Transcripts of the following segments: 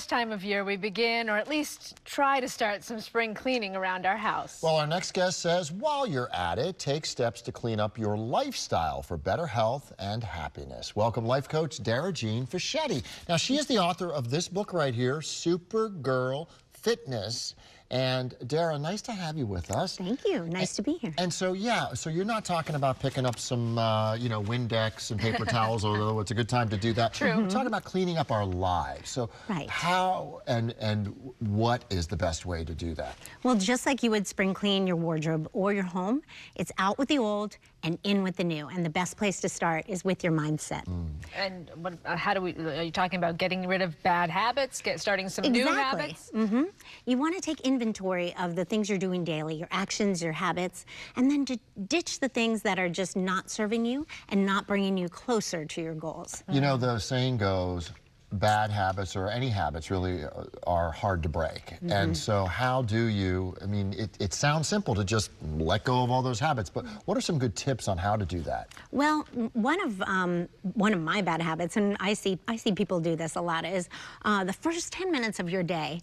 this time of year we begin, or at least try to start some spring cleaning around our house. Well, our next guest says while you're at it, take steps to clean up your lifestyle for better health and happiness. Welcome life coach Dara Jean Fischetti. Now, she is the author of this book right here, Supergirl Fitness. And Dara, nice to have you with us. Thank you. Nice to be here. And so, yeah, so you're not talking about picking up some, Windex and paper towels, although it's a good time to do that. True. We're talking about cleaning up our lives. So how and what is the best way to do that? Well, just like you would spring clean your wardrobe or your home, it's out with the old and in with the new. And the best place to start is with your mindset. And how do we, are you talking about getting rid of bad habits, starting some new habits? You want to take inventory of the things you're doing daily, your actions, your habits, and then to ditch the things that are just not serving you and not bringing you closer to your goals. You know, the saying goes, bad habits or any habits really are hard to break. And so how do you, I mean, it sounds simple to just let go of all those habits, but what are some good tips on how to do that? Well, one of my bad habits, and I see people do this a lot, is the first 10 minutes of your day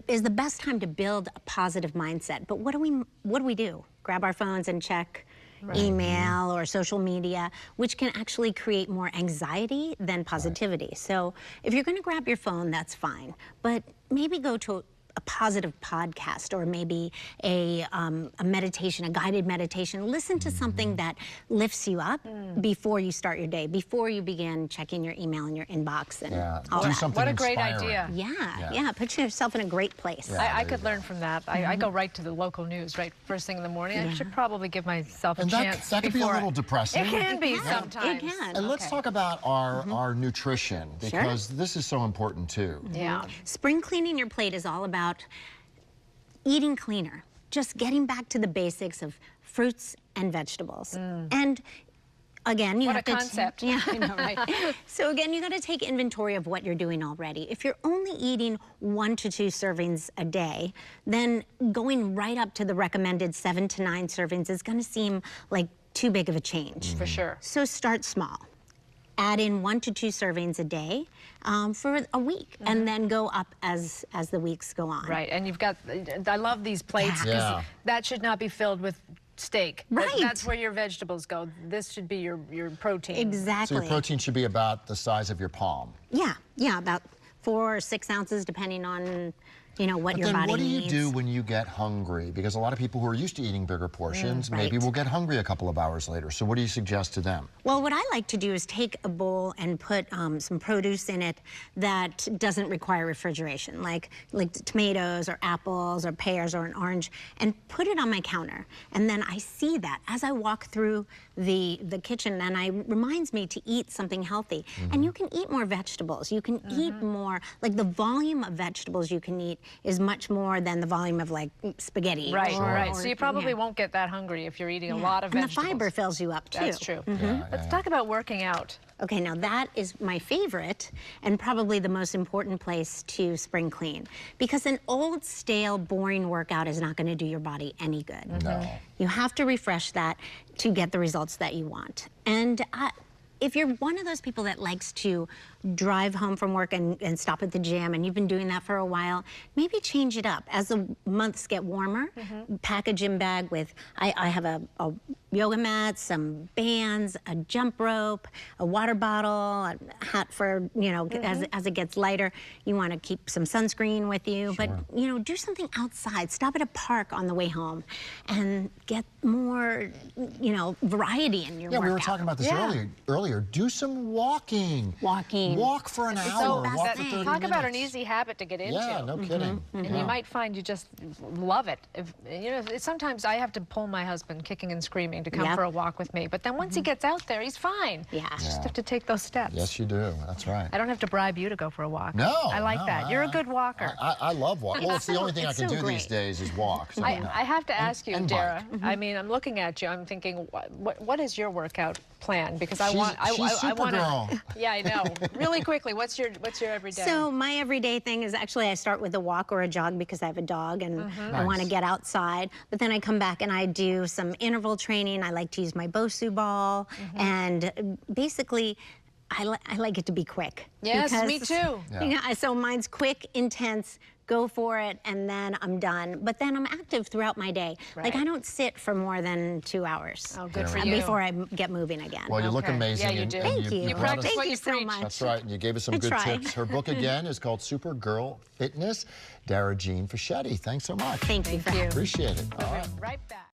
is the best time to build a positive mindset. But what do we do? Grab our phones and check email or social media, which can actually create more anxiety than positivity. So if you're going to grab your phone, that's fine. But maybe go to a positive podcast or maybe a meditation, a guided meditation. Listen to something that lifts you up before you start your day, before you begin checking your email and your inbox and all do that. something What a great inspiring. idea. Yeah, put yourself in a great place. I could learn from that. I go right to the local news, right, first thing in the morning. I should probably give myself a chance. That could be a little depressing. It can be sometimes. It can. And let's talk about our nutrition, because this is so important too. Yeah. Spring cleaning your plate is all about eating cleaner, just getting back to the basics of fruits and vegetables. And again, you What have a concept. Yeah, I know, right? So again, you got to take inventory of what you're doing already. If you're only eating 1 to 2 servings a day, then going right up to the recommended 7 to 9 servings is going to seem like too big of a change. For sure. So start small. Add in 1 to 2 servings a day for a week, and then go up as the weeks go on. Right, and you've got, I love these plates, because that should not be filled with steak. Right. That's where your vegetables go. This should be your protein. Exactly. So your protein should be about the size of your palm. Yeah, about 4 or 6 ounces, depending on what your body needs. Then what do you do when you get hungry? Because a lot of people who are used to eating bigger portions maybe will get hungry a couple of hours later. So what do you suggest to them? Well, what I like to do is take a bowl and put some produce in it that doesn't require refrigeration, like tomatoes or apples or pears or an orange, and put it on my counter. And then I see that as I walk through the kitchen, and it reminds me to eat something healthy. And you can eat more vegetables. You can eat more, like the volume of vegetables you can eat is much more than the volume of like spaghetti. Right. So you probably won't get that hungry if you're eating a lot of vegetables. And the fiber fills you up too. That's true. Let's talk about working out. Okay, now that is my favorite and probably the most important place to spring clean, because an old, stale, boring workout is not going to do your body any good. No. You have to refresh that to get the results that you want. And if you're one of those people that likes to drive home from work and stop at the gym, and you've been doing that for a while, maybe change it up. As the months get warmer, pack a gym bag with, I have a yoga mat, some bands, a jump rope, a water bottle, a hat for, as it gets lighter. You want to keep some sunscreen with you, but, do something outside. Stop at a park on the way home and get more, variety in your workout. We were talking about this earlier. Do some walking. Walk for an hour. Walk for 30 minutes. Talk about an easy habit to get into. Yeah, no kidding. And you might find you just love it. Sometimes I have to pull my husband kicking and screaming to come for a walk with me. But then once he gets out there, he's fine. You just have to take those steps. Yes, you do. That's right. I don't have to bribe you to go for a walk. No. I like that. You're a good walker. I love walking. Well, it's the only thing I can do these days is walk. So I have to ask you, Dara. bike. I mean, I'm looking at you. I'm thinking, what is your workout plan? Because I want to. Yeah, I know. Really quickly, what's your everyday? So my everyday thing is actually I start with a walk or a jog because I have a dog and I want to get outside. But then I come back and I do some interval training. I like to use my Bosu ball, and basically I like it to be quick. Yes, me too. Yeah. So mine's quick, intense, go for it, and then I'm done. But then I'm active throughout my day. Right. Like I don't sit for more than 2 hours. Oh, good for you. Before I get moving again. Well, you look amazing. Yeah, you do. Thank you. You practice what Thank you you so preach. much. That's right, and you gave us some good tips. Her book again is called Supergirl Fitness. Dara Jean Fischetti, thanks so much. Thank you. Appreciate it. All right. Right back.